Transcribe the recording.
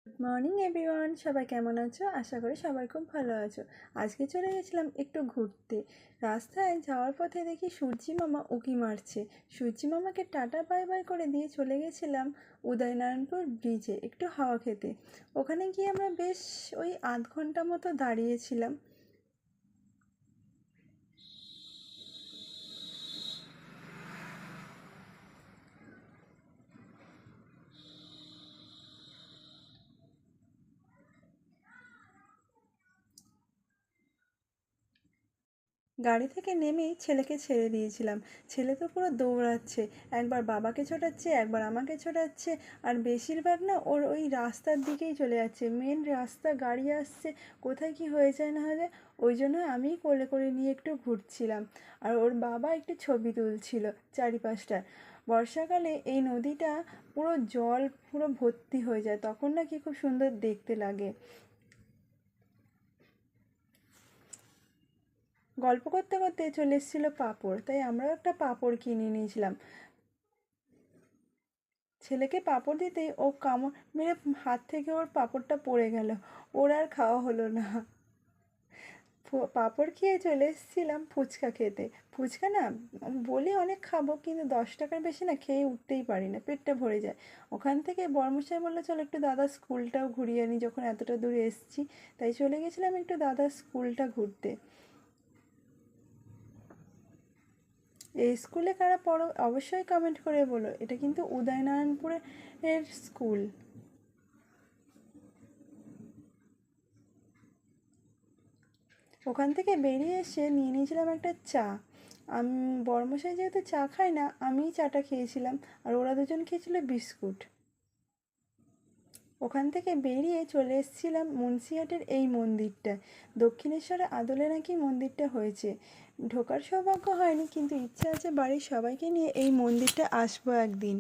Good morning everyone, সবাই কেমন আছো? আশা করি সবাই খুব ভালো আছো। আজকে চলে গেছিলাম একটু ঘুরতে। রাস্তায় যাওয়ার পথে দেখি সূর্যি মামা উঁকি মারছে। সূর্যি মামাকে টাটা বাই বাই করে দিয়ে চলে গেছিলাম উদয়নারায়ণপুর ব্রিজে একটু হাওয়া খেতে। ওখানে গিয়ে আমরা বেশ ওই আধ ঘন্টা মতো দাঁড়িয়েছিলাম। গাড়ি থেকে নেমেই ছেলেকে ছেড়ে দিয়েছিলাম। ছেলে তো পুরো দৌড়াচ্ছে, একবার বাবাকে ছোটাচ্ছে, একবার আমাকে ছোটাচ্ছে। আর বেশিরভাগ না ওর ওই রাস্তার দিকেই চলে যাচ্ছে, মেন রাস্তা, গাড়ি আসছে, কোথায় কি হয়ে যায় না হয়ে যায়। ওই জন্য আমি কোলে করে নিয়ে একটু ঘুরছিলাম, আর ওর বাবা একটু ছবি তুলছিল চারিপাশটা। বর্ষাকালে এই নদীটা পুরো জল পুরো ভর্তি হয়ে যায়, তখন নাকি খুব সুন্দর দেখতে লাগে। গল্প করতে করতে চলে এসেছিলো পাঁপড়, তাই আমরাও একটা পাঁপড় কিনে নিয়েছিলাম। ছেলেকে পাঁপড় দিতেই ও কামড় মেরে হাত থেকে ওর পাঁপড়টা পড়ে গেল। ওর আর খাওয়া হলো না। পাঁপড় খেয়ে চলে এসেছিলাম ফুচকা খেতে। ফুচকা না বলি অনেক খাবো, কিন্তু 10 টাকার বেশি না খেয়ে উঠতেই পারি না, পেটটা ভরে যায়। ওখান থেকে বর্মশাই বললো চলো একটু দাদার স্কুলটাও ঘুরিয়ে আনি, যখন এতটা দূরে এসেছি। তাই চলে গেছিলাম একটু দাদার স্কুলটা ঘুরতে। এই স্কুলে কারা পড়ো অবশ্যই কমেন্ট করে বলো, এটা কিন্তু উদয়নারায়ণপুরের স্কুল। ওখান থেকে বেরিয়ে এসে নিয়ে নিয়েছিলাম একটা চা। আমি বড়মশাই যেহেতু চা খায় না, আমিই চাটা খেয়েছিলাম, আর ওরা দুজন খেয়েছিল বিস্কুট। ওখান থেকে বেরিয়ে চলে এসেছিলাম মুন্সিহাটের এই মন্দিরটা। দক্ষিণেশ্বরে আদলে নাকি মন্দিরটা হয়েছে। ঢোকার সৌভাগ্য হয়নি, কিন্তু ইচ্ছে আছে বাড়ির সবাইকে নিয়ে এই মন্দিরটা আসবো একদিন।